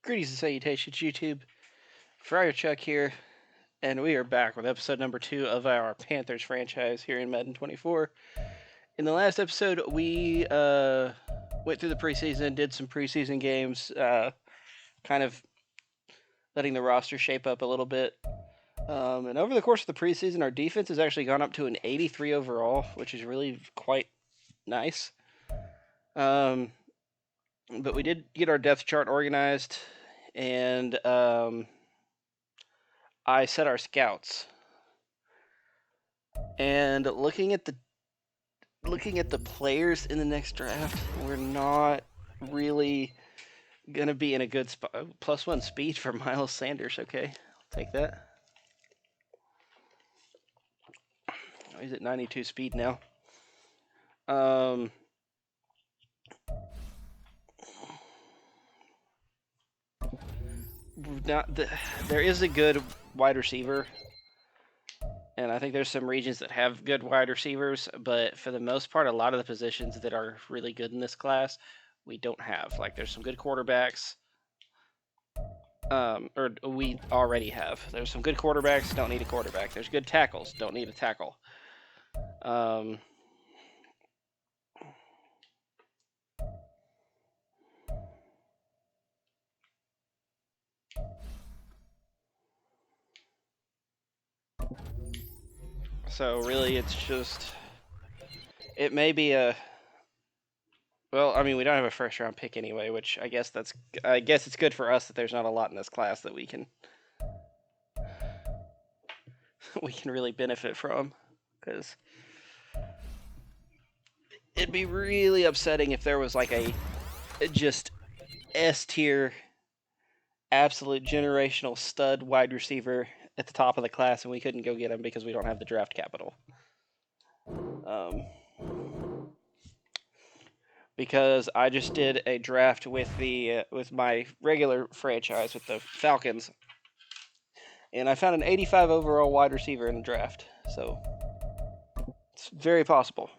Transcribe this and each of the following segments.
Greetings and salutations, YouTube. Friar Chuck here, and we are back with episode number 2 of our Panthers franchise here in Madden 24. In the last episode, we went through the preseason, did some preseason games, kind of letting the roster shape up a little bit. And over the course of the preseason, our defense has actually gone up to an 83 overall, which is really quite nice. But we did get our depth chart organized, and I set our scouts. And looking at the players in the next draft, we're not really gonna be in a good spot. +1 speed for Miles Sanders. Okay, I'll take that. He's at 92 speed now. There is a good wide receiver, and I think there's some regions that have good wide receivers, but for the most part, a lot of the positions that are really good in this class, we don't have. Like, there's some good quarterbacks, or we already have. There's some good quarterbacks, don't need a quarterback. There's good tackles, don't need a tackle. So really, it's just, it may be a, well, I mean, we don't have a first round pick anyway, which I guess it's good for us that there's not a lot in this class that we can really benefit from, because it'd be really upsetting if there was like a just S tier, absolute generational stud wide receiver at the top of the class and we couldn't go get him because we don't have the draft capital. Because I just did a draft with with my regular franchise with the Falcons, and I found an 85 overall wide receiver in the draft. So it's very possible.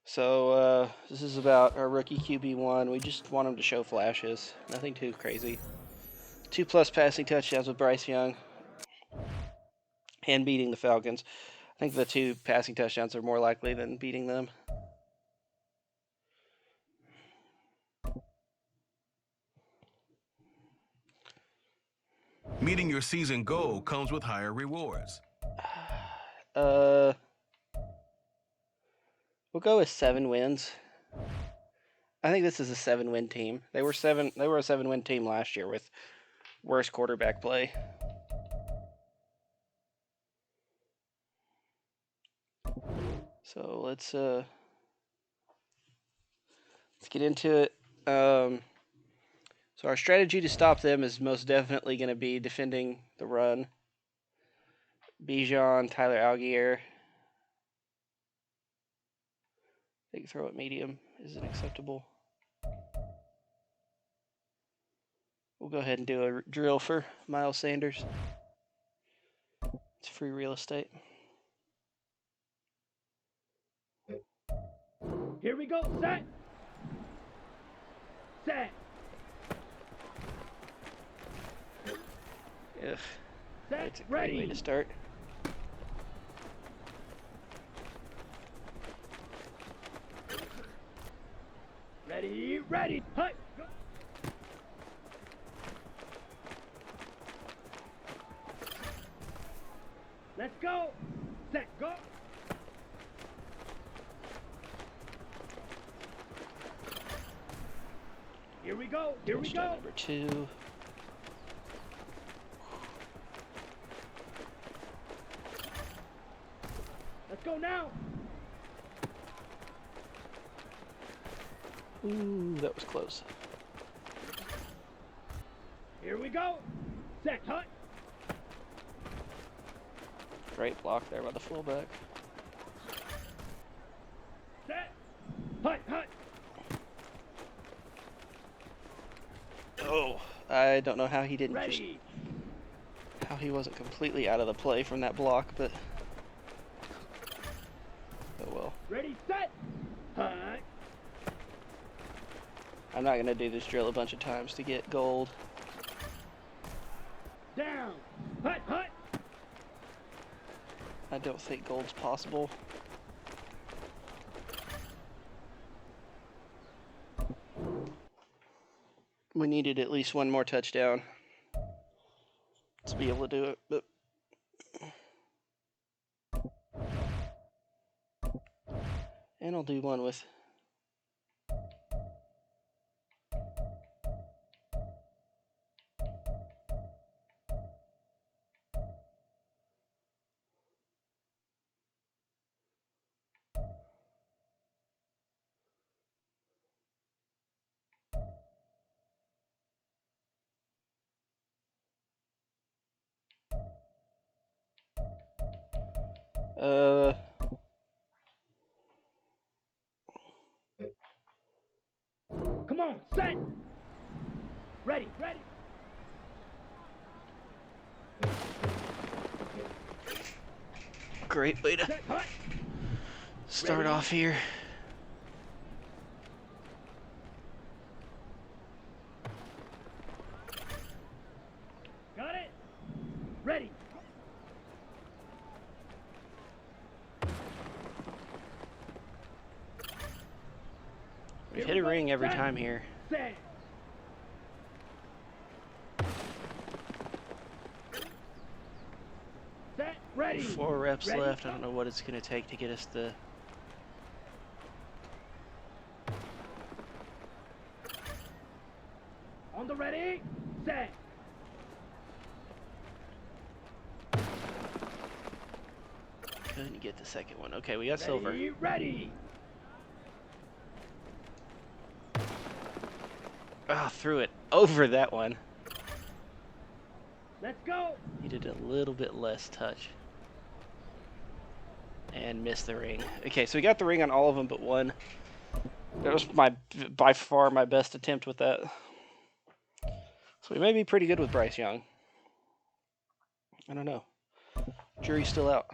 So this is about our rookie QB1. We just want him to show flashes. Nothing too crazy. 2+ passing touchdowns with Bryce Young and beating the Falcons. I think the 2 passing touchdowns are more likely than beating them. Meeting your season goal comes with higher rewards. We'll go with 7 wins. I think this is a 7-win team. They were a 7-win team last year with worse quarterback play. So let's get into it. So our strategy to stop them is most definitely going to be defending the run. Bijan, Tyler Algier. Big throw at medium isn't acceptable. We'll go ahead and do a drill for Miles Sanders. It's free real estate. Here we go, set! Set! Ugh. Set, That's a ready! great way to start. Ready, ready, hut! Go. Let's go! Set, go! Here we go, here we go! Number 2. Let's go now! Ooh, that was close. Here we go! Set, hut! Great block there by the fullback. Set! Hut, hut! Oh, I don't know how he didn't Ready! how he wasn't completely out of the play from that block, but oh well. Ready, set! Hut! I'm not going to do this drill a bunch of times to get gold. Down. Hut, hut. I don't think gold's possible. We needed at least one more touchdown to be able to do it, but and I'll do one with Come on, set. Ready, ready. great way to Set, hut. start Ready? off here. Got it. Ready. We've hit a ring every time here. Set. Set. Ready. 4 reps Ready? left. I don't know what it's going to take to get us the... On the ready. Set. Couldn't get the second one. Okay, we got Ready, silver. ready. Ah, threw it over that one. Let's go. Needed a little bit less touch. And missed the ring. Okay, so we got the ring on all of them but one. That was by far my best attempt with that. So we may be pretty good with Bryce Young. I don't know. Jury's still out.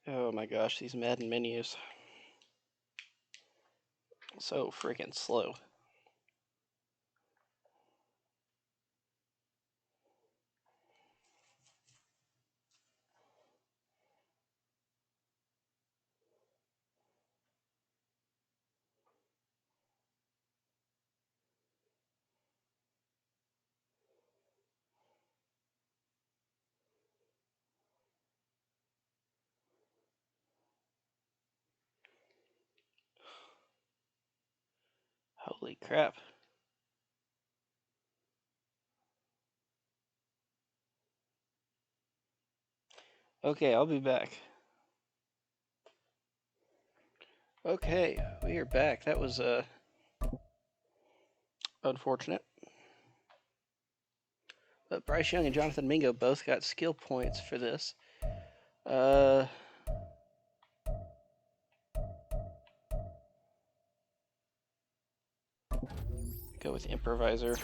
Oh my gosh, these Madden menus. So freaking slow. Holy crap. Okay, I'll be back. Okay, we are back. That was unfortunate. But Bryce Young and Jonathan Mingo both got skill points for this. Go with improviser.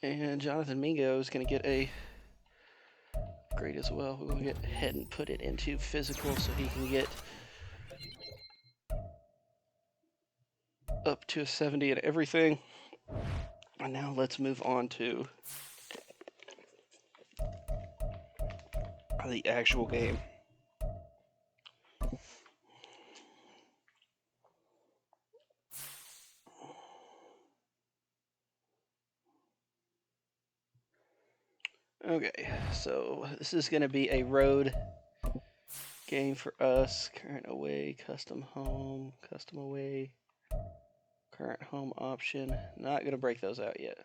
And Jonathan Mingo is going to get a grade as well. We're going to get ahead and put it into physical so he can get up to a 70 and everything. And now let's move on to the actual game. Okay, so this is going to be a road game for us. Current away, custom home, custom away, Current home option. Not going to break those out yet.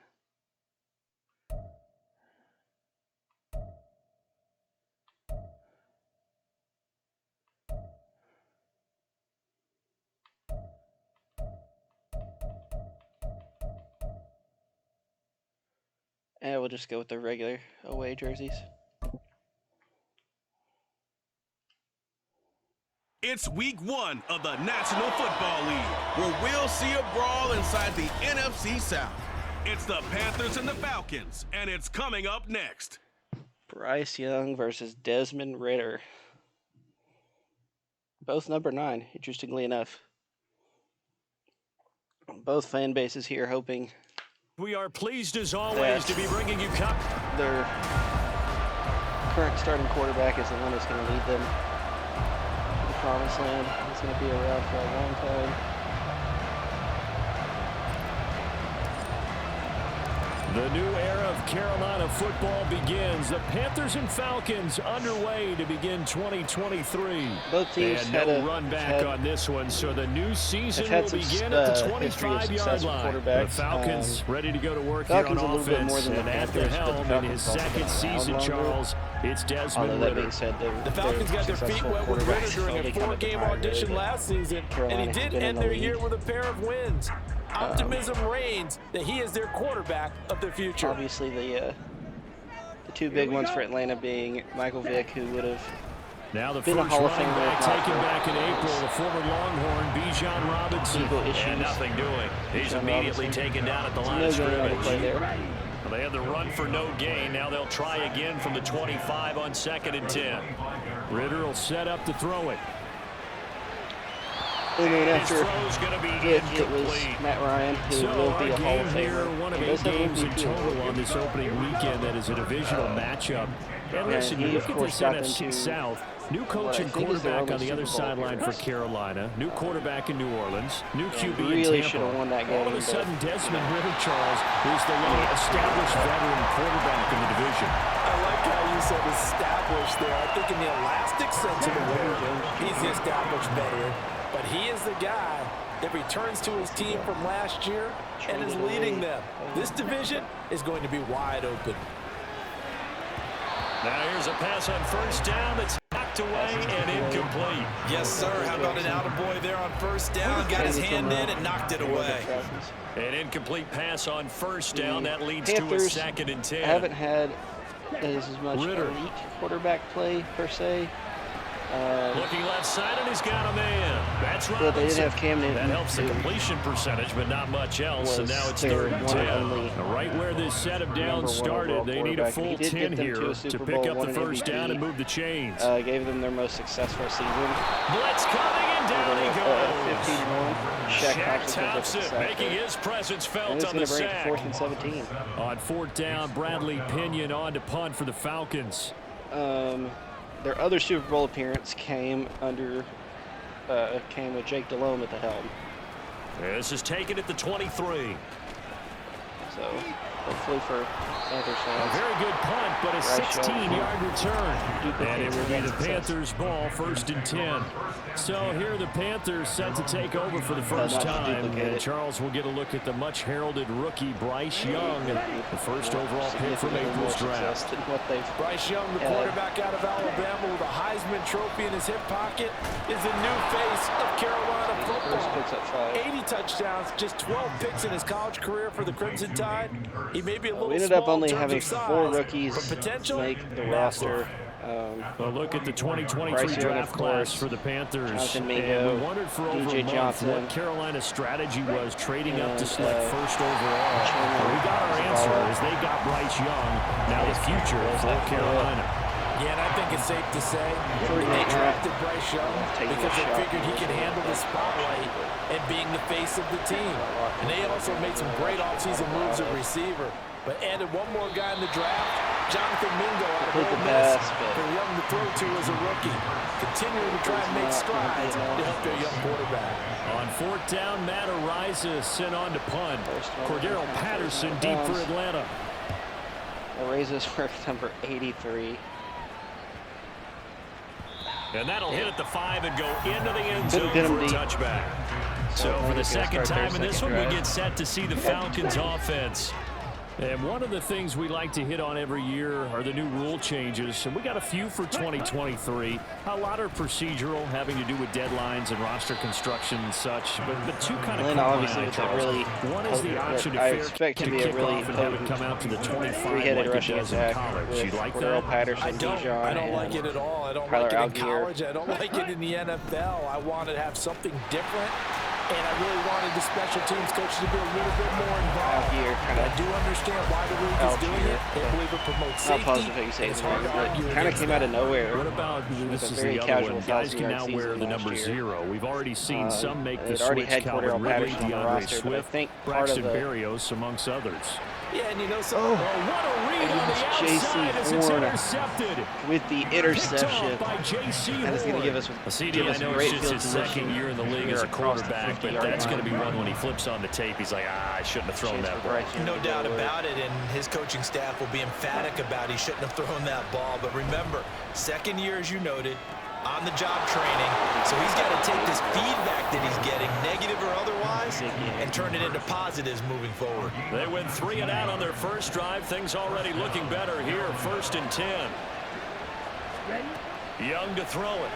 And we'll just go with the regular away jerseys. It's week 1 of the National Football League, where we'll see a brawl inside the NFC South. It's the Panthers and the Falcons, and it's coming up next. Bryce Young versus Desmond Ridder. Both number 9, interestingly enough. Both fan bases here hoping we are pleased as always to be bringing you their current starting quarterback is the one that's going to lead them to the promised land. He's going to be around for a long time. The new era of Carolina football begins. The Panthers and Falcons underway to begin 2023. Both teams and had no a run back on this one, so the new season will begin at the 25-yard line. The Falcons ready to go to work here on offense, and at the helm in his second season, Charles, it's Desmond Ridder. The Falcons got their feet wet with Ridder during a 4-game audition last season, and he did end their year with a pair of wins. Optimism reigns that he is their quarterback of the future. Obviously, the two big ones for Atlanta being Michael Vick, who would have now the been a first Hall of running Famer back taken back in April, the former Longhorn, Bijan Robinson. And nothing doing. He's immediately taken down at the line of scrimmage. Well, they had the run for no gain. Now they'll try again from the 25 on 2nd and 10. Ridder will set up to throw it. And then after it was Matt Ryan, who will be a Hall of Famer. One of 8 games in total on this opening weekend that is a divisional matchup. And listen, you look at this NFC South. New coach and quarterback on the other sideline for Carolina. New quarterback in New Orleans. New QB in Tampa. Won that game, all of a sudden, Desmond Ridder, Charles, is the established veteran quarterback in the division. I like how you said established there. I think in the elastic sense of the word, he's the established veteran. But he is the guy that returns to his team from last year and is leading them. This division is going to be wide open. Now here's a pass on first down that's knocked away and incomplete. Yes, sir. How about an attaboy there on first down? Got his hand in and knocked it away. An incomplete pass on first down. That leads to a 2nd and 10. Haven't had as much elite quarterback play, per se. Looking left side, and he's got a man. That's right. But they didn't have Cam Newton. That helps the completion percentage, but not much else. And now it's 3rd and 10. Right where this set of downs started, they need a full 10 here to pick up the first down and move the chains. Gave them their most successful season. Blitz coming, and down he goes. 15-1. Shaq Thompson making his presence felt on the sack. 4th and 17. On 4th down, Bradley Pinion on to punt for the Falcons. Their other Super Bowl appearance came with Jake Delhomme at the helm. This is taken at the 23. So hopefully for Panthers fans. A very good punt, but a 16-yard return. And it will be the Panthers' ball, 1st and 10. So here are the Panthers set to take over for the first time. And Charles will get a look at the much-heralded rookie Bryce Young, the first overall pick from April's draft. Bryce Young, the quarterback out of Alabama with a Heisman Trophy in his hip pocket, is the new face of Carolina football. 80 touchdowns, just 12 picks in his college career for the Crimson Tide. He may be a little we ended up only having 4 rookies make the roster. A look at the 2023 draft class for the Panthers. And we wondered for over a month what Carolina's strategy was trading up to select first overall. We got our answer as they got Bryce Young. Now the future for Carolina. Yeah, and I think it's safe to say they drafted Bryce Young because they figured he could handle the spotlight and being the face of the team. And they also made some great offseason moves at receiver, but added one more guy in the draft. Jonathan Mingo out of Ole Miss, for Young to throw to as a rookie, continuing to try and make strides to help their young quarterback. On 4th down, Matt Ariza sent on to punt. Cordero Patterson deep for Atlanta. Ariza's for number 83. And that'll hit at the 5 and go into the end zone for a touchback. So for the second time in this one, drive. we get set to see the Falcons offense. And one of the things we like to hit on every year are the new rule changes. And we got a few for 2023. A lot are procedural, having to do with deadlines and roster construction and such. But two kind of obviously with a really one is the option to I fair expect to kick be a really off and have it come out to the 25 three-headed like it rushing does in attack college. with You like Cordell that? Patterson, I don't like it at all. I don't like it in college. I don't like it in the NFL. I want to have something different. And I really wanted the special teams coaches to be a little bit more involved. I do understand why the league is doing it. They believe it promotes safety. Not positive you say it's hard to argue kind of came out of nowhere. What about this is the other one? Guys can now wear the number 0. We've already seen some make the switch. Calvin Ridley, DeAndre Swift, Braxton Berrios, amongst others. Yeah, and you know something? What a read on the outside as it's intercepted. With the interception. By J.C. That is going to give us I know it's just his second year in the league as a quarterback, but that's going to be one when he flips on the tape. He's like, I shouldn't have thrown that ball. No doubt about it, and his coaching staff will be emphatic about he shouldn't have thrown that ball. But remember, second year, as you noted, on-the-job training, so he's got to take this feedback that he's getting, negative or otherwise, and turn it into positives moving forward. They went 3 and out on their first drive. Things already looking better here. 1st and 10. Young to throw it.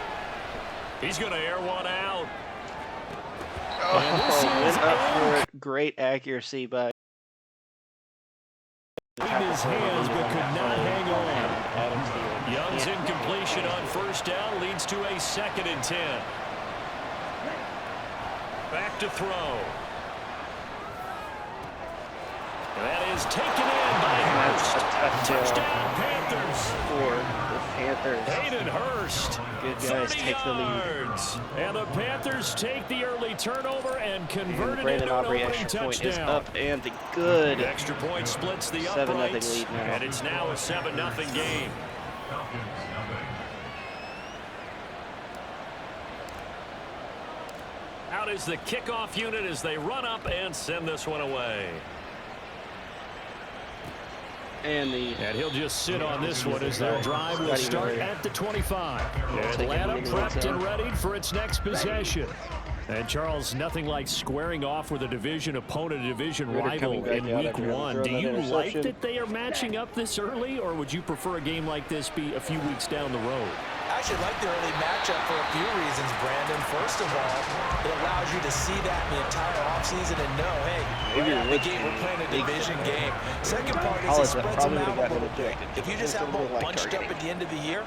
He's going to air one out. Went up for it. Great accuracy by in his hands, but could not hang on. Young's incompletion on 1st down leads to a 2nd and 10. Back to throw. That is taken in by Hurst. Touchdown, Panthers. For the Panthers. Hayden Hurst. Good guys take the lead. And the Panthers take the early turnover and convert it Brandon into an Aubrey opening extra point is touchdown. up and the good. The extra point splits the 7-0 uprights, lead now. and it's now a 7-0 game. Out is the kickoff unit as they run up and send this one away. And he'll just sit on this one as their drive will start at the 25. Atlanta prepped and readied for its next possession. And, Charles, nothing like squaring off with a division opponent, a division rival in Week 1. Do you like that they are matching up this early, or would you prefer a game like this be a few weeks down the road? I actually like the early matchup for a few reasons, Brandon. First of all, it allows you to see that in the entire offseason and know, hey, we're playing a division game. Second part is it spreads them out a little bit. If you just have them all bunched up at the end of the year,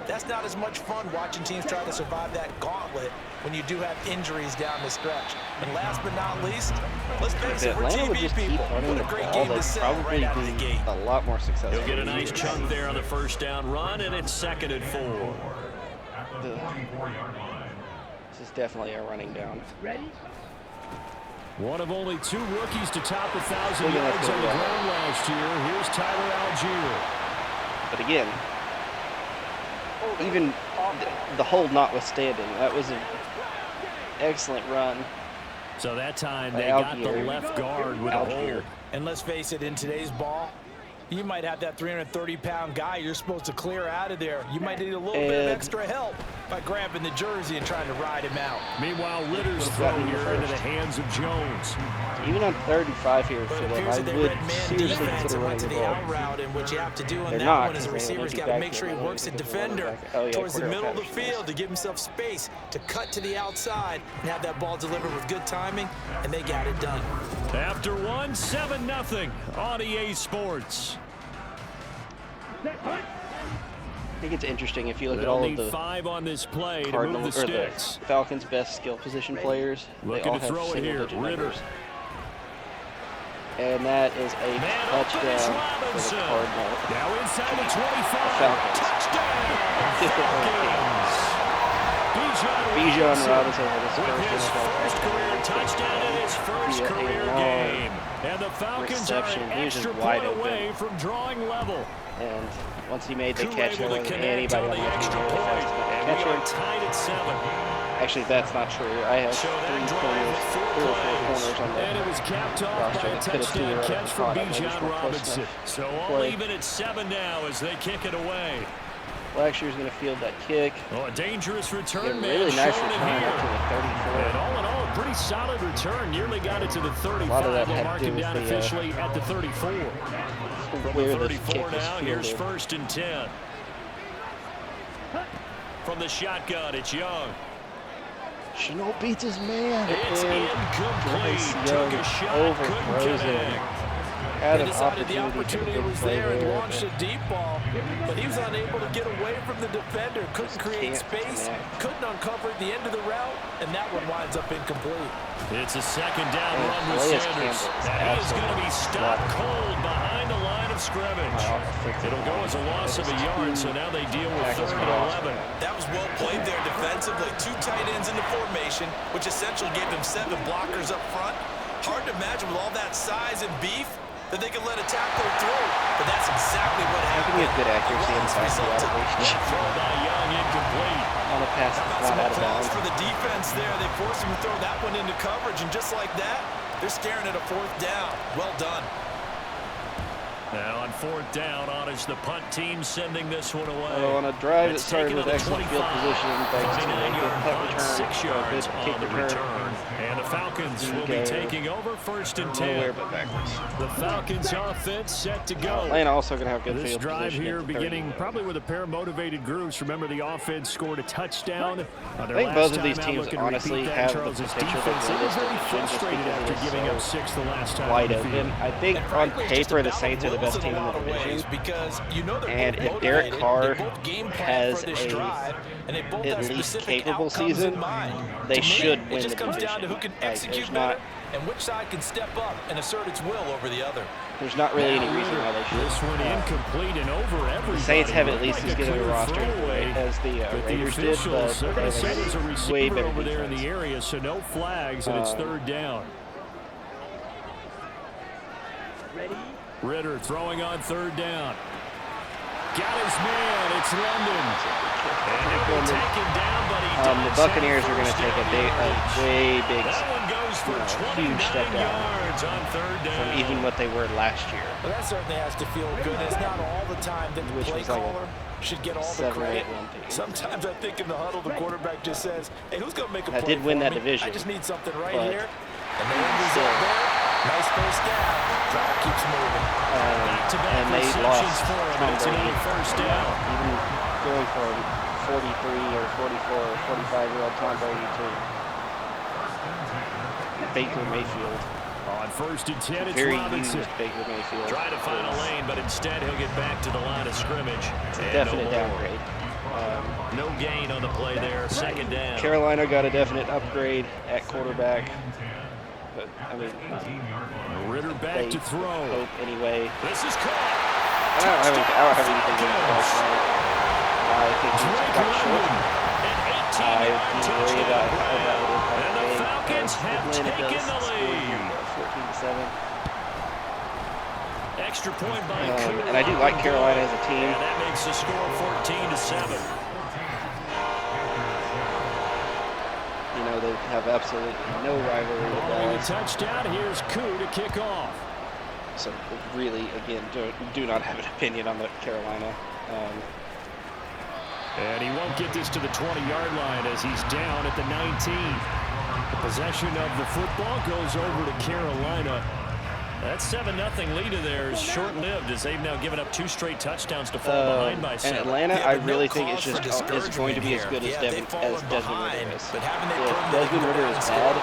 that's not as much fun watching teams try to survive that gauntlet when you do have injuries down the stretch. And last but not least, let's face it, we're TV people. What a great game to sell right out of the gate. A lot more successful. He'll get a nice chunk there on the 1st down run, and it's 2nd and 4. This is definitely a running down. One of only 2 rookies to top 1,000 yards on the ground last year. Here's Tyler Algier. But again, even the hold notwithstanding, that was an excellent run. So that time they got the left guard with a hold. And let's face it, in today's ball, you might have that 330-pound guy you're supposed to clear out of there. You might need a little bit of extra help by grabbing the jersey and trying to ride him out. Meanwhile, Ritter's throw here into the hands of Jones. Even on 35 here for them, I would seriously consider running to the the ball. out route, and what you have to do on They're that not, one is the because they receiver's won't got be to back make sure he there. works the defender Oh, yeah, towards the middle of the Patterson. field to give himself space to cut to the outside and have that ball delivered with good timing, and they got it done. After 1, 7-0 on EA Sports. I think it's interesting if you look at They'll all of need the 5 on this play to move Cardinals the or the sticks. Falcons' best skill position players. They all Looking to have throw it here, single-digit Ritter. numbers. And that is a touchdown for the Cardinals. Now inside the 25. Falcons. Touchdown! Falcons! Bijan Robinson with with his his first career first touchdown in his first via a career long game. And the Falcons are reception. an He was just extra wide point open. away from drawing level. And once he made the Who catch, there able to wasn't connect anybody on on the the extra field point. that And catch we him. are tied at 7. Actually, that's not true. I have So that 3 drive corners, with 4 3 or 4 plays. corners on And it the was capped off roster by a that could have touchdown figured out catch the from spot. I just Bijan weren't close Robinson. enough So to all play. even at 7 now as they kick it away. Blackshire is going to field that kick. Oh, a dangerous return A man really nice showing it return here. up to the 34. And all in all, pretty solid return. Nearly got it to the 35. They'll mark him down officially at the 34. From the 34 now, here's 1st and 10. From the shotgun, it's Young. Chenault beats his man. It's incomplete. Took a shot, couldn't connect. He decided the opportunity was there and launched a deep ball, but he was unable to get away from the defender, couldn't create space, couldn't uncover the end of the route, and that one winds up incomplete. It's a 2nd down run with Sanders. Now he is going to be stopped cold behind the line of scrimmage. It'll go as a loss of a yard, so now they deal with 3rd and 11. That was well played there defensively. 2 tight ends in the formation, which essentially gave him 7 blockers up front. Hard to imagine with all that size and beef that they could let a tackler through, but that's exactly what happened. He has good accuracy and passing out. Throw by Young, incomplete. On a pass Some applause for the defense there. They forced him to throw that one into coverage, and just like that, they're staring at a 4th down. Well done. Now on 4th down, on is the punt team sending this one away. Oh, on a drive that started with excellent field position, thanks to a good punt return, 6 yards kick on the return. And the Falcons will be taking over 1st and 10. The Falcons offense set to go. Atlanta also going to have good this field drive position. Here beginning probably with a pair of motivated groups. Remember, the offense scored a touchdown. I think both of these teams honestly have the potential defense. They were very frustrated after giving up 6 the last time. Wide open. I think on paper the Saints are the best team in the division. Because you know and if Derek Carr has a at least capable season, they should win the division. It just comes down to who can execute better and which side can step up and assert its will over the other. There's not really any reason why they should. This one incomplete and over everybody. The Saints have at least as good a roster as the Raiders did, but they're going to say there's a receiver over there in defense. the area, so no flags, and it's 3rd down. Ready? Ritter throwing on 3rd down. Got his man. It's London. And he'll be taken down, but he does. The Buccaneers are going to take a way big, that one goes for huge step down yards on 3rd down. from even what they were last year. Well, that certainly has to feel good. It's not all the time that the play caller should get all the credit. Sometimes I think in the huddle, the quarterback just says, hey, who's going to make a play? I did win that me? division. I just need something right here. And the end result there. Nice first down. Drive keeps moving. And they lost for him. It's another 1st down. Even going for 43 or 44 or 45-year-old Tom Brady to Baker Mayfield. On 1st and 10, it's Very Robinson. used Baker Mayfield. Trying to find a lane, but instead he'll get back to the line of scrimmage. It's a definite downgrade. No gain on the play there. 2nd down. Carolina got a definite upgrade at quarterback. But, I mean, Ritter back to throw. Hope anyway. This is caught. I don't have anything to do. I think he's got short. I do worry about how that would impact and the Falcons have Atlanta taken does the lead. 14-7. Extra point by Cooper. And I do like Carolina as a team. And that makes the score 14-7. You know, they have absolutely no rivalry with Dallas. Touchdown. Here's Koo to kick off. So really, again, do not have an opinion on the Carolina. And he won't get this to the 20-yard line as he's down at the 19. The possession of the football goes over to Carolina. That 7-0 lead of theirs is short-lived as they've now given up 2 straight touchdowns to fall behind by 7. And Atlanta, I really think it's just is going to be as good as Desmond Ritter is. If Desmond Ritter is bad,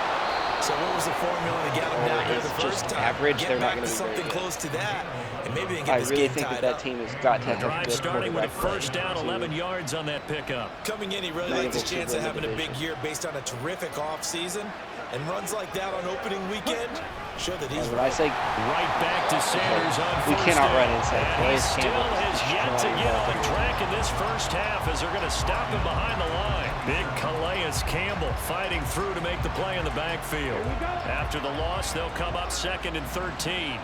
so what was the formula to get them down here the first time? Average, they're not going to be something very good. close to that, and maybe they can get this really game think tied that up. team has got to have Drive good starting with a quarterback 1st down, 11 yards on that pickup. Coming in, he really likes his chance of having a big year based on a terrific offseason, and runs like that on opening weekend show that he's when I say right back to Sanders on we first cannot down. run inside And plays. he still has yet to get on track in this first half as they're going to stop him behind the line. Big Calais Campbell fighting through to make the play in the backfield. After the loss, they'll come up 2nd and 13.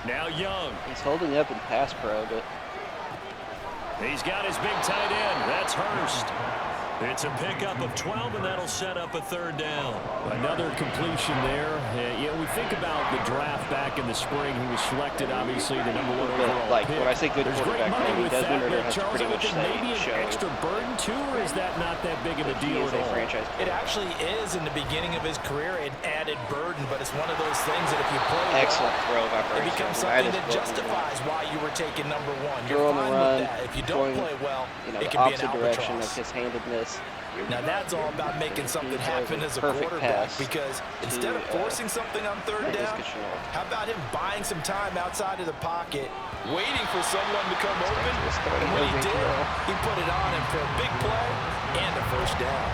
Now Young. He's holding up in pass pro, but He's got his big tight end. That's Hurst. It's a pickup of 12, and that'll set up a third down. Another completion there. You know, we think about the draft back in the spring. He was selected, obviously, the #1 overall like pick. when I say good There's quarterback, I mean Desmond Ritter has Charles, pretty much maybe an show extra burden too, or is that not that big of a deal at all? Franchise it actually is in the beginning of his career an added burden, but it's one of those things that if you play excellent throw by it becomes something that justifies why you were taking #1. You're fine with that. If you don't play well, it can be an direction of albatross. his handedness. Now that's all about making something happen as a quarterback, because instead of forcing something on third down, how about him buying some time outside of the pocket, waiting for someone to come open, and when he did, he put it on him for a big play and a first down.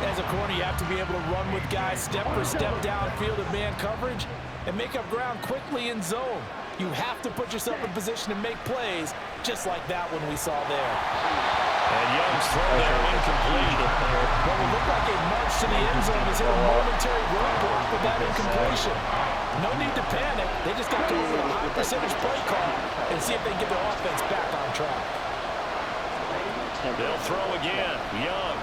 As a corner, you have to be able to run with guys step for step downfield in man coverage and make up ground quickly in zone. You have to put yourself in position to make plays, just like that one we saw there. And Young's throw there incomplete. What will look like a march to the end zone is hit a momentary roadblock with that incompletion. No need to panic. They just got to go with a high percentage play call and see if they can get their offense back on track. They'll throw again. Young.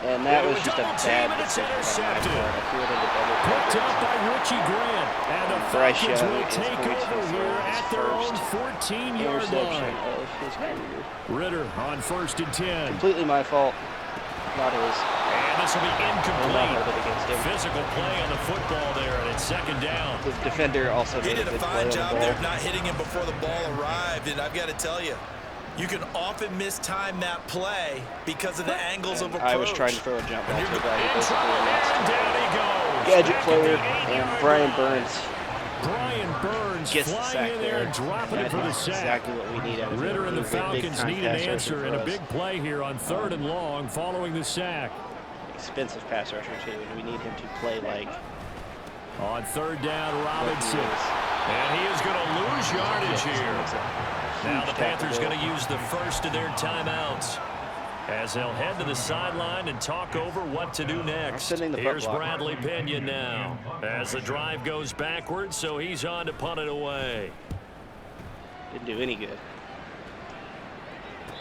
And that was just a bad decision. Intercepted. Picked up by Richie Grant. And the Falcons will take over here at their own 14-yard line. Ritter on 1st and 10. Completely my fault. Not his. And this will be incomplete. Physical play on the football there, and it's 2nd down. The defender also did a fine job there of not hitting him before the ball arrived, and I've got to tell you, you can often mistime that play because of the angles of approach. I was trying to throw a jump ball to a guy who down he goes. Gadget player, and Brian Burns. Brian Burns gets the flying sack in there and dropping it for the sack. Exactly what we need. Ritter and the Falcons need an answer and a big play here on 3rd and long following the sack. Expensive pass rusher too, and we need him to play like. On 3rd down, Robinson. And he is going to lose yardage here. Now the Panthers going to use the first of their timeouts as they'll head to the sideline and talk over what to do next. Here's Bradley Pinion now as the drive goes backwards, so he's on to punt it away. Didn't do any good.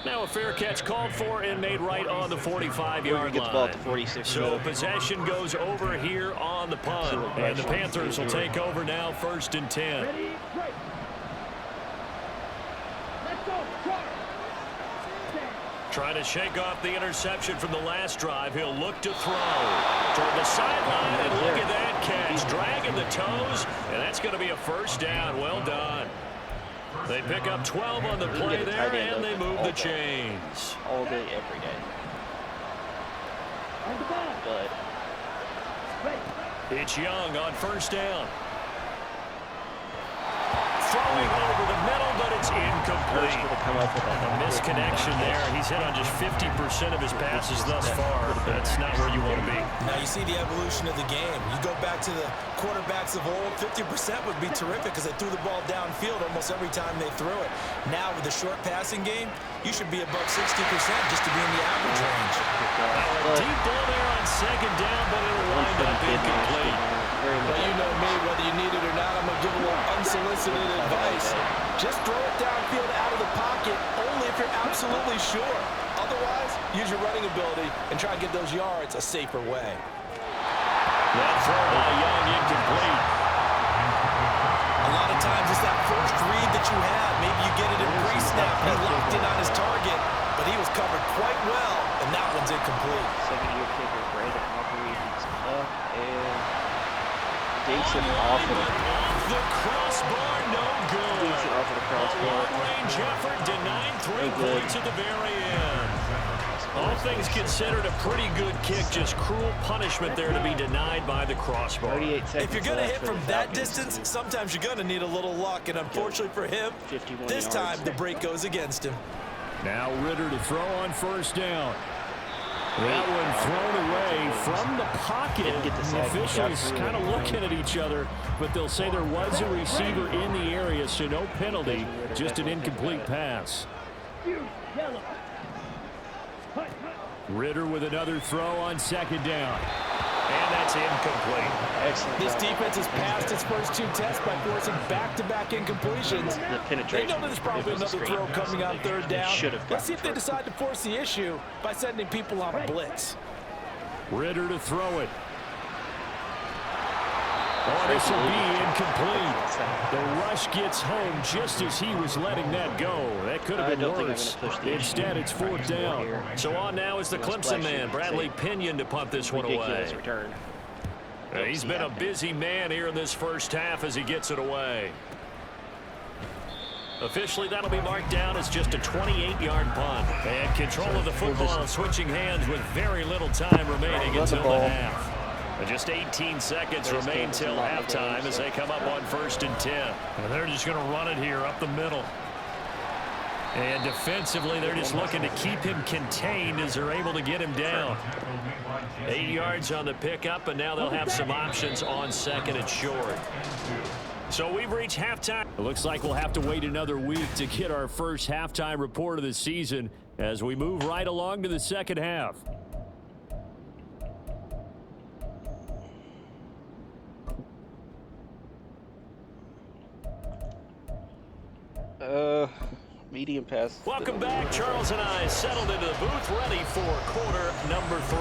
Now a fair catch called for and made right on the 45-yard line. Ball to 46. So possession goes over here on the punt, and the Panthers will take over now 1st and 10. Ready, right. Let's go, Charles. Trying to shake off the interception from the last drive. He'll look to throw toward the sideline, and look at that catch. Dragging the toes, and that's going to be a first down. Well done. They pick up 12 on the play there, and they move the chains. All day, every day. But it's Young on 1st down. Throwing over the middle, but it's incomplete. A misconnection there. He's hit on just 50% of his passes thus far. That's not where you want to be. Now you see the evolution of the game. You go back to the quarterbacks of old, 50% would be terrific because they threw the ball downfield almost every time they threw it. Now with the short passing game, you should be above 60% just to be in the average range. Deep ball there on 2nd down, but it'll wind up incomplete. Well, you know me, whether you need it or not, I'm going to give a little unsolicited advice. Just throw it downfield out of the pocket only if you're absolutely sure. Otherwise, use your running ability and try and get those yards a safer way. That throw by Young incomplete. A lot of times it's that first read that you have. Maybe you get it in pre-snap. He locked in on his target, but he was covered quite well, and that one's incomplete. Second-year kicker Brandon Aubrey is up and dinks it off the crossbar, no good. Dinks it off of the crossbar. Long-range effort denied 3 points at the very end. All things considered, a pretty good kick, just cruel punishment there to be denied by the crossbar. 38 seconds if you're going to hit from that distance, sometimes you're going to need a little luck, and unfortunately for him, this time the break goes against him. Now Ritter to throw on 1st down. That one thrown away from the pocket. The officials kind of looking at each other, but they'll say there was a receiver in the area, so no penalty, just an incomplete pass. Ritter with another throw on 2nd down. And that's incomplete. Excellent. This defense has passed its first 2 tests by forcing back-to-back incompletions. The penetration. They know there's probably another throw coming on 3rd down. Let's see if they decide to force the issue by sending people on a blitz. Ritter to throw it. Oh, this will be incomplete. The rush gets home just as he was letting that go. That could have been worse. Instead, it's 4th down. So on now is the Clemson man, Bradley Pinion, to punt this one away. Return. He's been a busy man here in this first half as he gets it away. Officially, that'll be marked down as just a 28-yard punt. And control of the football switching hands with very little time remaining until the half. And just 18 seconds remain till halftime as they come up on 1st and 10. And they're just going to run it here up the middle. And defensively, they're just looking to keep him contained as they're able to get him down. 8 yards on the pickup, and now they'll have some options on 2nd and short. So we've reached halftime. It looks like we'll have to wait another week to get our first halftime report of the season as we move right along to the second half. Medium pass. Welcome back. Charles and I settled into the booth, ready for quarter number 3.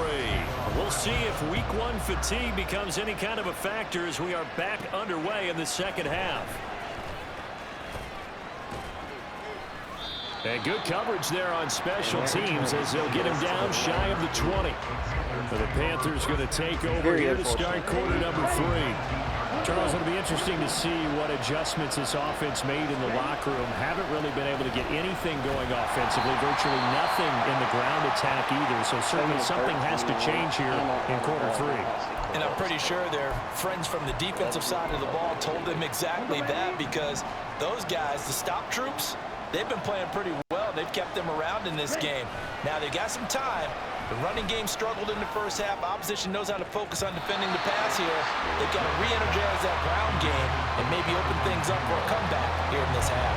We'll see if week 1 fatigue becomes any kind of a factor as we are back underway in the second half. And good coverage there on special teams as they'll get him down shy of the 20. So the Panthers going to take over here to start quarter number 3. Charles, it'll be interesting to see what adjustments this offense made in the locker room. Haven't really been able to get anything going offensively, virtually nothing in the ground attack either. So certainly something has to change here in quarter 3. And I'm pretty sure their friends from the defensive side of the ball told them exactly that, because those guys, the stop troops, they've been playing pretty well. They've kept them around in this game. Now they've got some time. The running game struggled in the first half. Opposition knows how to focus on defending the pass here. They've got to re-energize that ground game and maybe open things up for a comeback here in this half.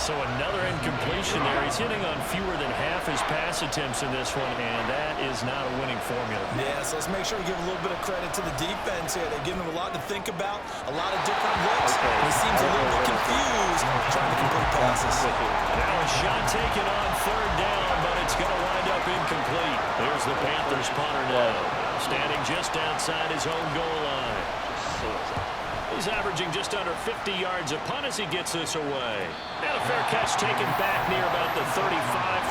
So another incompletion there. He's hitting on fewer than half his pass attempts in this one, and that is not a winning formula. Yeah, so let's make sure we give a little bit of credit to the defense here. They're giving him a lot to think about, a lot of different looks. He seems a little bit confused trying to complete passes. Now a shot taken on 3rd down, but it's going to wind up incomplete. There's the Panthers punter now, standing just outside his own goal line. He's averaging just under 50 yards a punt as he gets this away. And a fair catch taken back near about the 35,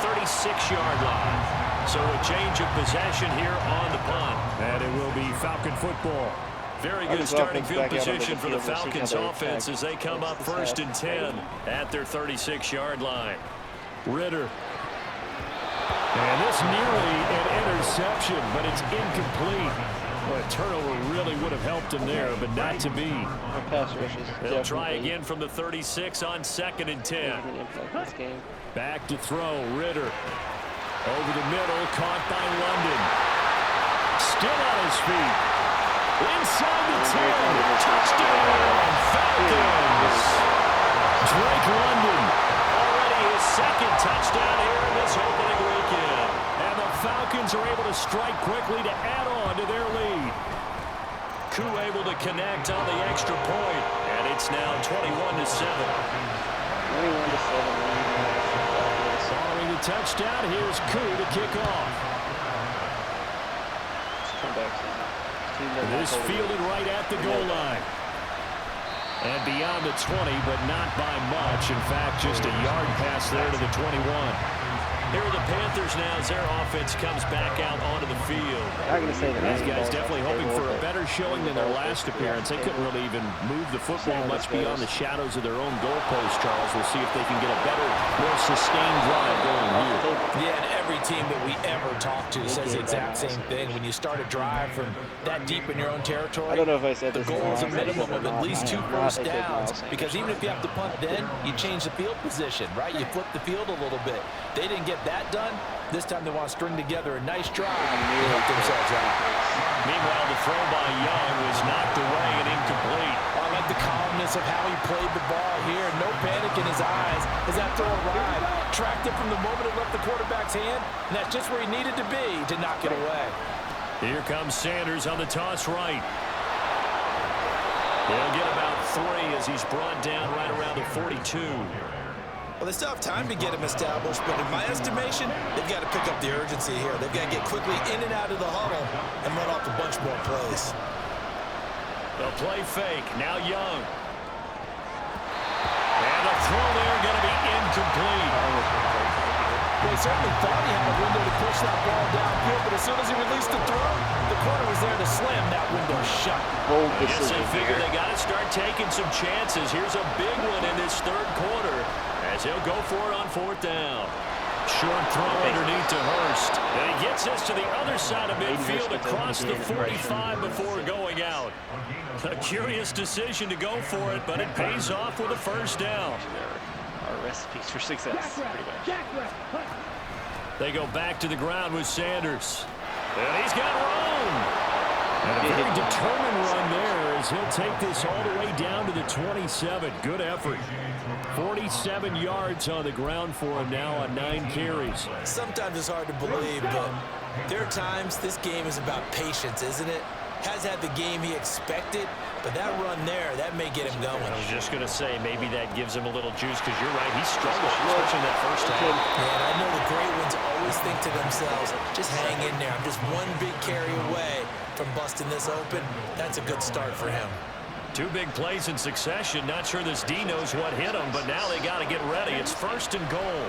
36-yard line. So a change of possession here on the punt. And it will be Falcon football. Very good starting field position for the Falcons offense as they come up 1st and 10 at their 36-yard line. Ritter. And this nearly an interception, but it's incomplete. Well, a turnover really would have helped him there, but not to be. They'll try again from the 36 on 2nd and 10. Back to throw, Ritter. Over the middle, caught by London. Still on his feet. Inside the 10. Touchdown, Falcons. Drake London. Already his 2nd touchdown here in this opening weekend. And the Falcons are able to strike quickly to add on to their lead. Koo able to connect on the extra point, and it's now 21-7. 21-7. Following the touchdown, here's Koo to kick off. This fielded right at the goal line. And beyond the 20, but not by much. In fact, just a yard pass there to the 21. Here are the Panthers now as their offense comes back out onto the field. These guys definitely hoping for a better showing than their last appearance. They couldn't really even move the football much beyond the shadows of their own goalpost, Charles. We'll see if they can get a better, more sustained drive going here. Yeah, and every team that we ever talk to says the exact same thing. When you start a drive from that deep in your own territory, I don't know if I said the goal is a minimum of at least 2 first downs, because even if you have to punt then, you change the field position, right? You flip the field a little bit. They didn't get that done. This time they want to string together a nice drive and help themselves out. Meanwhile, the throw by Young was knocked away and incomplete. I like the calmness of how he played the ball here. No panic in his eyes as that throw arrived. Tracked it from the moment it left the quarterback's hand, and that's just where he needed to be to knock it away. Here comes Sanders on the toss right. He'll get about 3 as he's brought down right around the 42. Well, they still have time to get him established, but in my estimation, they've got to pick up the urgency here. They've got to get quickly in and out of the huddle and run off a bunch more plays. The play fake, now Young. And the throw there going to be incomplete. Well, he certainly thought he had a window to push that ball downfield, but as soon as he released the throw, the corner was there to slam that window shut. I guess they figure they got to start taking some chances. Here's a big one in this third quarter as he'll go for it on 4th down. Short throw underneath to Hurst. And he gets this to the other side of midfield across the 45 before going out. A curious decision to go for it, but it pays off with a first down. Our recipes for success, pretty much. They go back to the ground with Sanders. And he's got room. And a very determined run there as he'll take this all the way down to the 27. Good effort. 47 yards on the ground for him now on 9 carries. Sometimes it's hard to believe, but there are times this game is about patience, isn't it? Has had the game he expected, but that run there, that may get him going. I was just going to say, maybe that gives him a little juice, because you're right, he struggled, especially in that first half. Man, I know the great ones always think to themselves, just hang in there. I'm just one big carry away from busting this open. That's a good start for him. 2 big plays in succession. Not sure this D knows what hit him, but now they got to get ready. It's 1st and goal.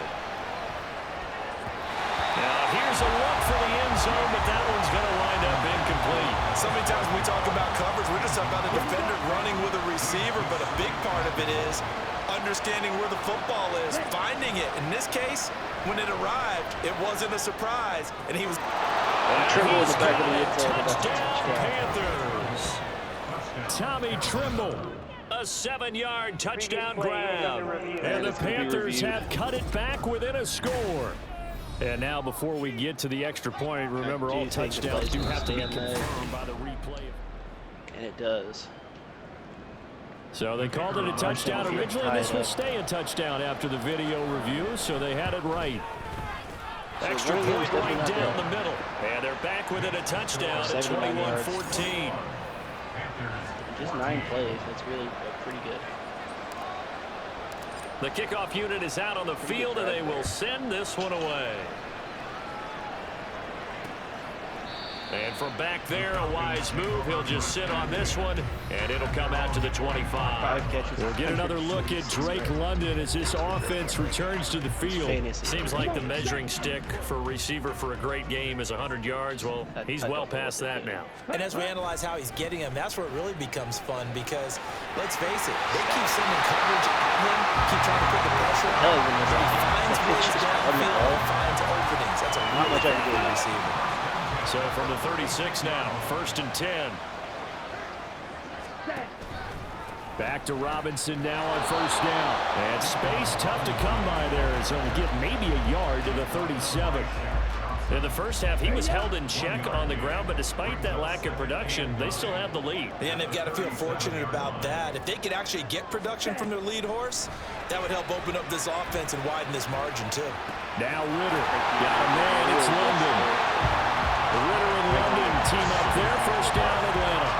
Now here's a look for the end zone, but that one's going to wind up incomplete. So many times when we talk about coverage, we're just about a defender running with a receiver, but a big part of it is understanding where the football is, finding it. In this case, when it arrived, it wasn't a surprise, and he was... Trimble in the back of the end zone. Touchdown, Panthers. Tommy Trimble, a 7-yard touchdown grab. And the Panthers have cut it back within a score. And now before we get to the extra point, remember all touchdowns do have to be confirmed by the replay. And it does. So they called it a touchdown originally. This will stay a touchdown after the video review, so they had it right. Extra point right down the middle. And they're back within a touchdown at 21-14. Just 9 plays. That's really pretty good. The kickoff unit is out on the field, and they will send this one away. And from back there, a wise move. He'll just sit on this one, and it'll come out to the 25. We'll get another look at Drake London as this offense returns to the field. Seems like the measuring stick for a receiver for a great game is 100 yards. Well, he's well past that now. And as we analyze how he's getting them, that's where it really becomes fun because, let's face it, they keep sending coverage at him, keep trying to put the pressure on him. He finds ways downfield, he finds openings. That's a really good receiver. So from the 36 now, 1st and 10. Back to Robinson now on 1st down. And space tough to come by there as he'll get maybe a yard to the 37. In the first half, he was held in check on the ground, but despite that lack of production, they still have the lead. And they've got to feel fortunate about that. If they could actually get production from their lead horse, that would help open up this offense and widen this margin too. Now Ritter. Got a man, it's London. Ritter and London team up there. 1st down, Atlanta.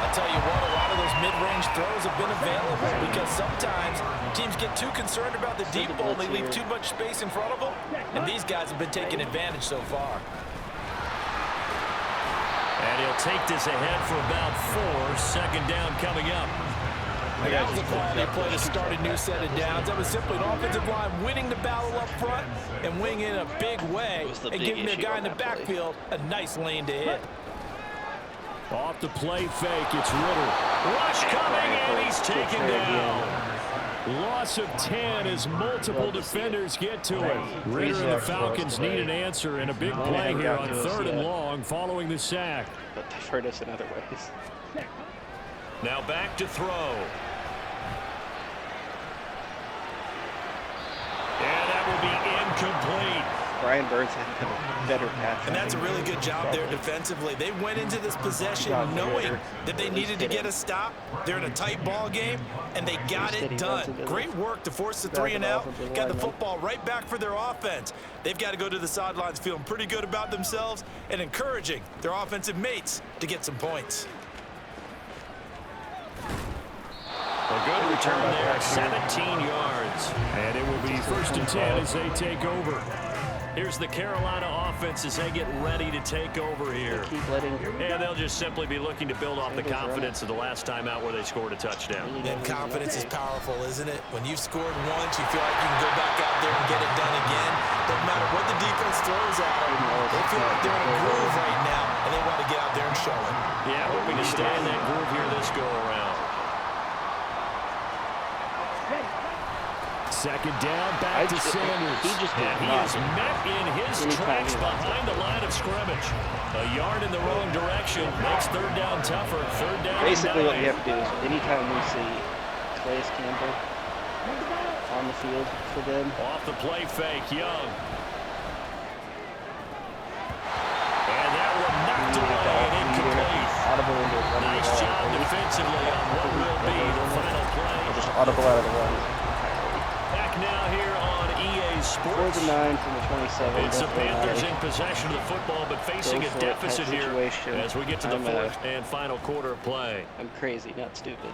I'll tell you what, a lot of those mid-range throws have been available because sometimes teams get too concerned about the deep ball. They leave too much space in front of them, and these guys have been taking advantage so far. And he'll take this ahead for about 4. 2nd down coming up. That was a quality play to start a new set of downs. That was simply an offensive line winning the battle up front and winning in a big way and giving their guy in the backfield a nice lane to hit. Off the play fake, it's Ritter. Rush coming, and he's taken down. Loss of 10 as multiple defenders get to it. Ritter and the Falcons need an answer and a big play here on 3rd and long following the sack. But they've hurt us in other ways. Now back to throw. And that will be incomplete. Brian Burns had a better pass. And that's a really good job there defensively. They went into this possession knowing that they needed to get a stop. They're in a tight ball game, and they got it done. Great work to force the 3 and out. Got the football right back for their offense. They've got to go to the sidelines feeling pretty good about themselves and encouraging their offensive mates to get some points. A good return there, 17 yards. And it will be 1st and 10 as they take over. Here's the Carolina offense as they get ready to take over here. And they'll just simply be looking to build off the confidence of the last time out where they scored a touchdown. And confidence is powerful, isn't it? When you've scored once, you feel like you can go back out there and get it done again. Doesn't matter what the defense throws at them. They feel like they're in a groove right now, and they want to get out there and show it. Yeah, hoping to stay in that groove here this go-around. 2nd down, back to Sanders. And he is met in his tracks behind the line of scrimmage. A yard in the wrong direction makes 3rd down tougher. 3rd down. Basically, what we have to do is anytime we see Calais Campbell on the field for them. Off the play fake, Young. And that one knocked away and incomplete. Nice job defensively on what will be the final play. Just audible out of the run. Now here on EA Sports. 4th and 9 from the 27. It's the Panthers in possession of the football, but facing a deficit here as we get to the 4th and final quarter of play. I'm crazy, not stupid.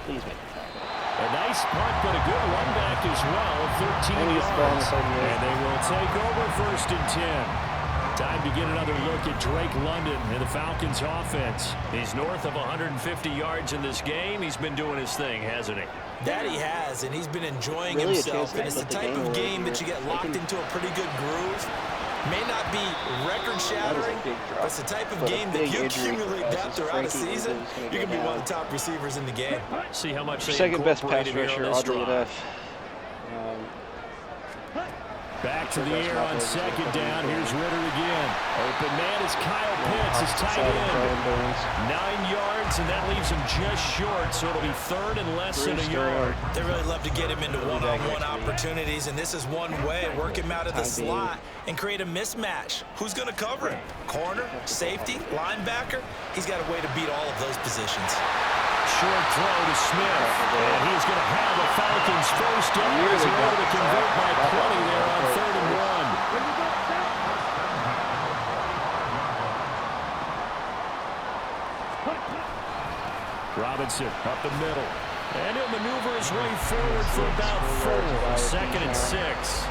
Please make it happen. A nice punt, but a good run back as well. 13 yards. And they will take over 1st and 10. Time to get another look at Drake London and the Falcons offense. He's north of 150 yards in this game. He's been doing his thing, hasn't he? That he has, and he's been enjoying himself. And it's the type of game that you get locked into a pretty good groove. May not be record-shattering, but it's the type of game that you accumulate that throughout a season, you're going to be one of the top receivers in the game. See how much they second best pass incorporated here rusher, on this oddly drive. enough. Back to the air on 2nd down. Here's Ritter again. Open man is Kyle Pitts, his tight end. 9 yards, and that leaves him just short, so it'll be 3rd and less than a yard. They really love to get him into one-on-one opportunities, and this is one way. Work him out of the slot and create a mismatch. Who's going to cover him? Corner, safety, linebacker? He's got a way to beat all of those positions. Short throw to Smith, and he's going to have the Falcons 1st down as he able to convert by 20 there on 3rd and 1. Robinson up the middle, and he'll maneuver his way forward for about 4. 2nd and 6.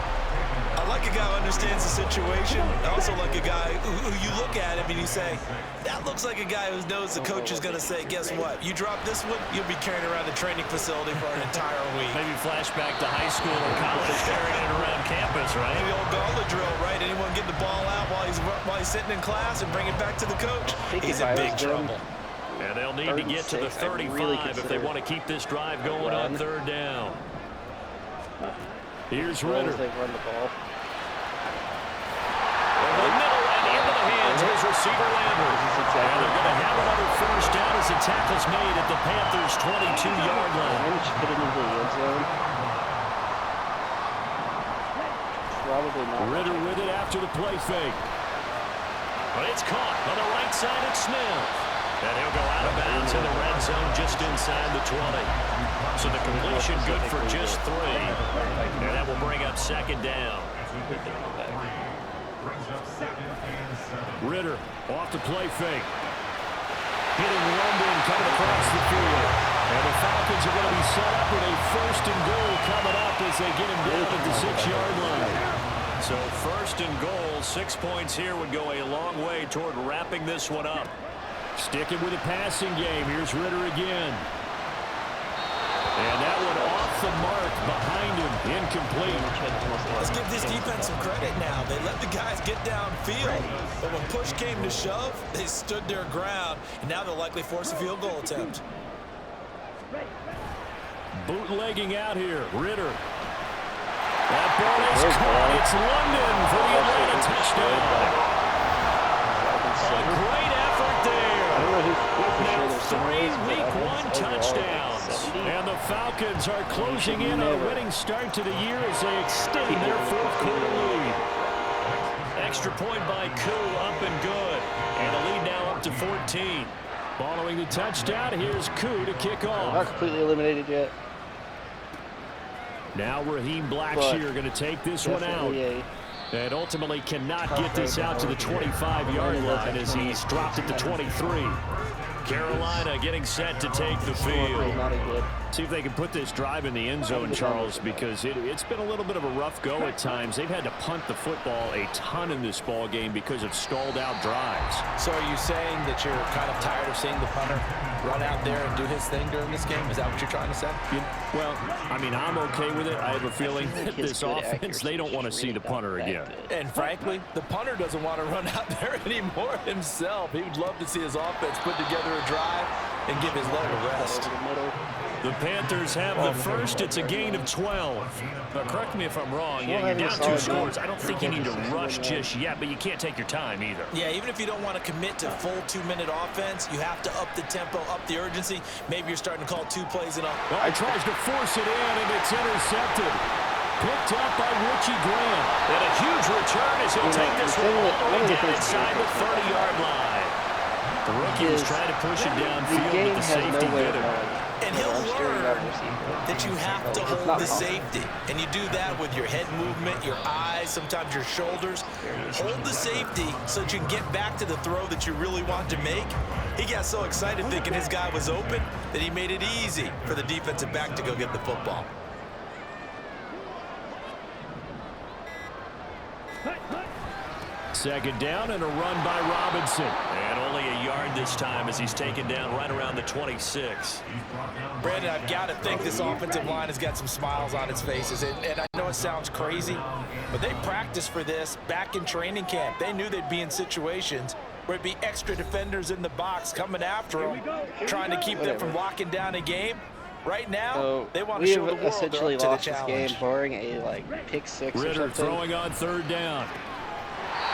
I like a guy who understands the situation. I also like a guy who you look at him and you say, that looks like a guy who knows the coach is going to say, guess what? You drop this one, you'll be carrying around the training facility for an entire week. Maybe flashback to high school or college, carrying it around campus, right? Maybe old gauntlet drill, right? Anyone get the ball out while he's sitting in class and bring it back to the coach? He's in big trouble. And they'll need to get to the 35 if they want to keep this drive going on 3rd down. Here's Ritter. They run the ball. In the middle and into the hands of his receiver Lambert. And they're going to have another 1st down as the tackle's made at the Panthers' 22-yard line. Put it into the end zone. Probably not. Ritter with it after the play fake. But it's caught on the right side at Smith. And he'll go out of bounds in the red zone just inside the 20. So the completion good for just 3. And that will bring up 2nd down. Ritter off the play fake. Hitting London coming across the field. And the Falcons are going to be set up with a 1st and goal coming up as they get him down at the 6-yard line. So 1st and goal, 6 points here would go a long way toward wrapping this one up. Sticking with the passing game. Here's Ritter again. And that one off the mark behind him. Incomplete. Let's give this defense some credit now. They let the guys get downfield. But when push came to shove, they stood their ground. And now they'll likely force a field goal attempt. Bootlegging out here. Ritter. That ball is caught. It's London for the Atlanta touchdown. A great effort there. Now 3 Week 1 touchdowns. And the Falcons Cardinals are closing in on a winning start to the year as they extend their fourth-quarter lead. Extra point by Koo, up and good. And the lead now up to 14. Following the touchdown, here's Koo to kick off. Not completely eliminated yet. Now Raheem Blackshear going to take this one out. And ultimately cannot get this out to the 25-yard line as he's dropped at the 23. Carolina getting set to take the field. See if they can put this drive in the end zone, Charles, because it's been a little bit of a rough go at times. They've had to punt the football a ton in this ball game because of stalled out drives. So are you saying that you're kind of tired of seeing the punter run out there and do his thing during this game? Is that what you're trying to say? Well, I mean, I'm okay with it. I have a feeling that this offense, they don't want to see the punter again. And frankly, the punter doesn't want to run out there anymore himself. He would love to see his offense put together a drive and give his leg a rest. The Panthers have the first. It's a gain of 12. Correct me if I'm wrong. Yeah, you're down 2 scores. I don't think you need to rush just yet, but you can't take your time either. Yeah, even if you don't want to commit to full 2-minute offense, you have to up the tempo, up the urgency. Maybe you're starting to call 2 plays in a... Well, he tries to force it in, and it's intercepted. Picked up by Richie Graham. And a huge return as he'll take this one all the way down inside the 30-yard line. The rookie was trying to push it downfield, but the safety did it. And he'll learn that you have to hold the safety. And you do that with your head movement, your eyes, sometimes your shoulders. Hold the safety so that you can get back to the throw that you really want to make. He got so excited thinking his guy was open that he made it easy for the defensive back to go get the football. Second down and a run by Robinson. And only a yard this time as he's taken down right around the 26. Brandon, I've got to think this offensive line has got some smiles on its faces. And I know it sounds crazy, but they practiced for this back in training camp. They knew they'd be in situations where it'd be extra defenders in the box coming after them, trying to keep them from locking down a game. Right now, they want to show the world essentially they're up lost to the this challenge. game, barring a pick six or Ritter something. throwing on third down.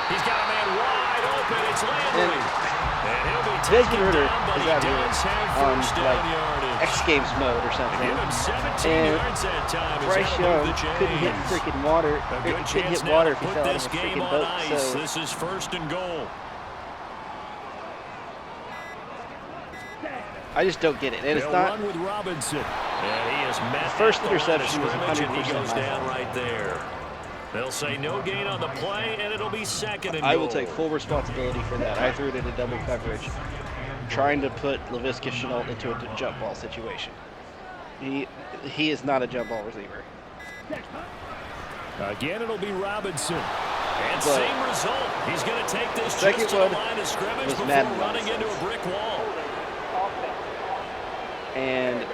He's got a man wide open. It's Landry. And he'll be taken down, but he does have first down yardage. X Games mode or something. Give him 17 And yards that time. Bryce Young couldn't hit freaking water. A good Couldn't chance hit now water to if he put fell out of this a game freaking on boat. ice. So This is first and goal. I just don't get it. And it's They'll not. run with Robinson. And he is met. The first at the line of interception was scrimmage, 100% and he goes my down fault. right there. They'll say no gain on the play, and it'll be second and goal. I will take full responsibility for that. I threw it into double coverage, trying to put Laviska Shenault into a jump ball situation. He is not a jump ball receiver. Again, it'll be Robinson. And But same result. He's going to take this second just to the one line of scrimmage was before Madden running into nonsense. a brick wall. And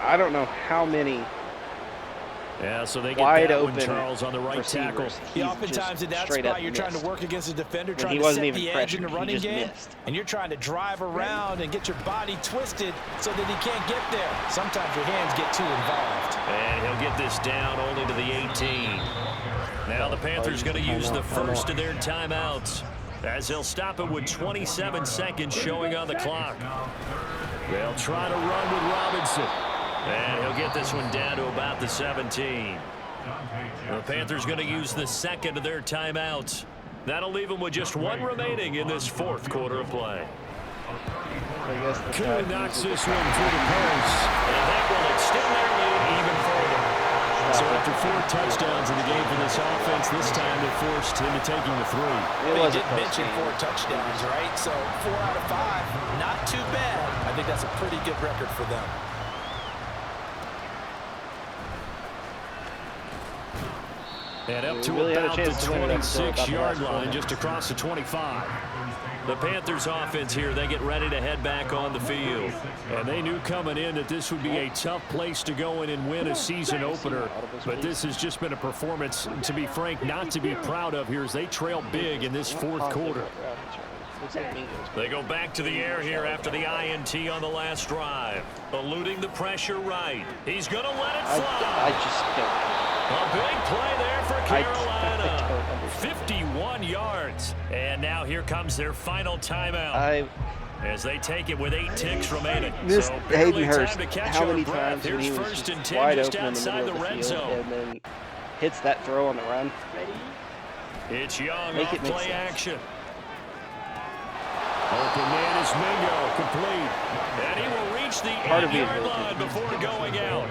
I don't know how many Yeah, so they get wide that one, open Charles, on the right tackle. receivers. Yeah, He's oftentimes just in that straight spot, up you're trying to missed. work against a defender, When trying he to wasn't set even the edge in the pressured, he running just game, missed. and you're trying to drive around and get your body twisted so that he can't get there. Sometimes your hands get too involved. And he'll get this down only to the 18. Now the Panthers going to use the first of their timeouts as they'll stop it with 27 seconds showing on the clock. They'll try to run with Robinson. And he'll get this one down to about the 17. The Panthers going to use the second of their timeouts. That'll leave them with just one remaining in this fourth quarter of play. Koo knocks this one through the post. And that will extend their lead even further. So after 4 touchdowns in the game for this offense, this time they're forced into taking the 3. But you did mention 4 touchdowns, right? So 4 out of 5, not too bad. I think that's a pretty good record for them. And up to really had a about the chance to win it up until about the 26-yard last line, moment. just across the 25. The Panthers offense here, they get ready to head back on the field. And they knew coming in that this would be a tough place to go in and win a season opener. But this has just been a performance, to be frank, not to be proud of here as they trail big in this fourth quarter. They go back to the air here after the INT on the last drive. Eluding the pressure right. He's going to let it fly. I just don't. A big play there for I Carolina. don't understand. 51 yards. And now here comes their final timeout. as they take it with 8 ticks remaining. Missed So Hayden barely Hurst time to catch how our many breath. times when Here's he was first and just 10 wide just open in the outside middle the of the red field zone. and then hits that throw on the run. It's Young Make off it make play sense. action. Open man is Mingo, complete. And he will reach the 8-yard line before going out.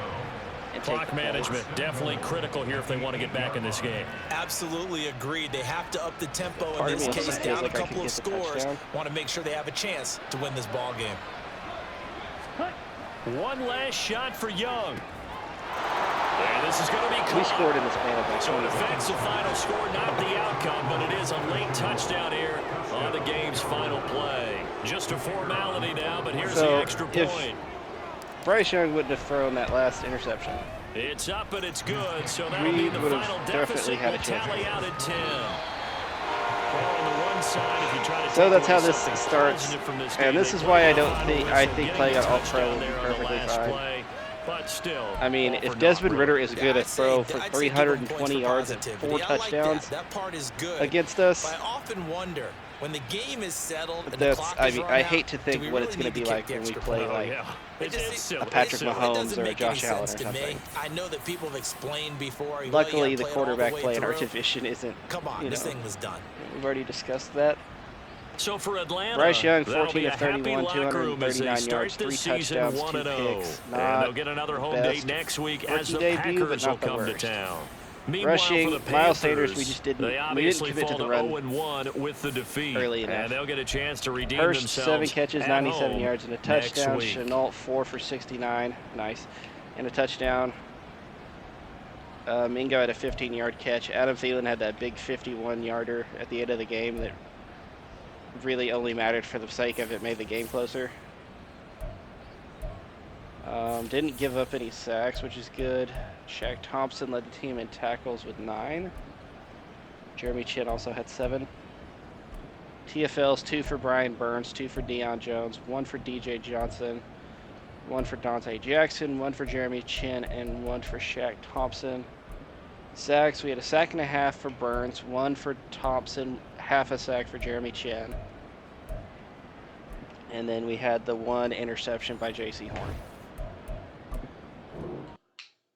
Clock management definitely critical here if they want to get back in this game. Absolutely agreed. They have to up the tempo in this case, down a couple of scores. Want to make sure they have a chance to win this ball game. One last shot for Young. And this is going to be caught. We scored in the span of So it affects the final score, not the outcome, but it is a late touchdown here on the game's final play. Just a formality now, but here's the extra point. Bryce Young wouldn't have thrown that last interception. It's up and it's good, so that'll mean the final deficit will tally out at 10. Well, on the one side, if you try to so that's how this starts, and this is why I think playing an all-pro will be perfectly fine. But still, I mean, if Desmond Ritter is good at throw for 320 yards and 4 touchdowns against us, I often wonder when the game is settled. I hate to think what it's going to be like when we play like a Patrick Mahomes or a Josh Allen or something. I know that people have explained before. Luckily, the quarterback play in our division isn't. Come on, this thing was done. We've already discussed that. So for Atlanta, Bryce Young, 14 of 31, 239 yards, 3 touchdowns, 2 picks. And they'll get another home date next week as the Packers will come to town. Rushing, for the Miles Sanders, we just didn't commit to the run 0-1 with the defeat. Early enough. And they'll get a chance to redeem Hurst, themselves 7 catches, 97 yards, and a touchdown. Chenault, 4 for 69. Nice. And a touchdown. Mingo had a 15-yard catch. Adam Thielen had that big 51-yarder at the end of the game that really only mattered for the sake of it made the game closer. Didn't give up any sacks, which is good. Shaq Thompson led the team in tackles with 9. Jeremy Chin also had 7. TFLs, 2 for Brian Burns, 2 for Deion Jones, 1 for DJ Johnson, 1 for Dante Jackson, 1 for Jeremy Chin, and 1 for Shaq Thompson. Sacks, we had a sack and a half for Burns, 1 for Thompson, half a sack for Jeremy Chin. And then we had the 1 interception by J.C. Horn.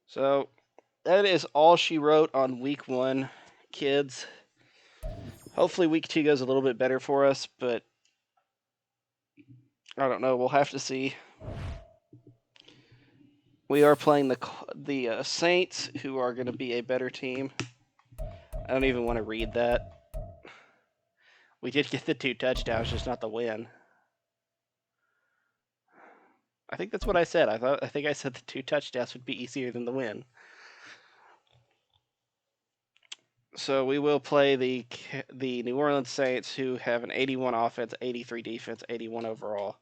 So that is all she wrote on week 1, kids. Hopefully week 2 goes a little bit better for us, but I don't know. We'll have to see. We are playing the Saints, who are going to be a better team. I don't even want to read that. We did get the 2 touchdowns, just not the win. I think that's what I said. I think I said the 2 touchdowns would be easier than the win. So we will play the New Orleans Saints, who have an 81 offense, 83 defense, 81 overall.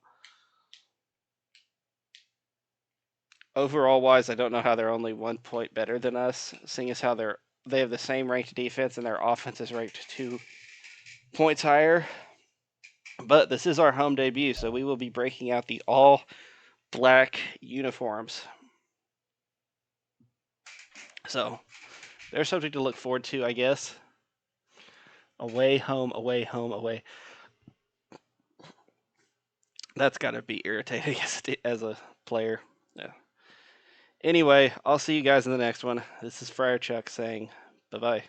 Overall wise, I don't know how they're only 1 point better than us, seeing as how they have the same ranked defense and their offense is ranked 2 points higher. But this is our home debut, so we will be breaking out the all-black uniforms. So there's something to look forward to, I guess. Away, home, away, home, away. That's got to be irritating as a player. Yeah. Anyway, I'll see you guys in the next one. This is Friar Chuck saying bye-bye.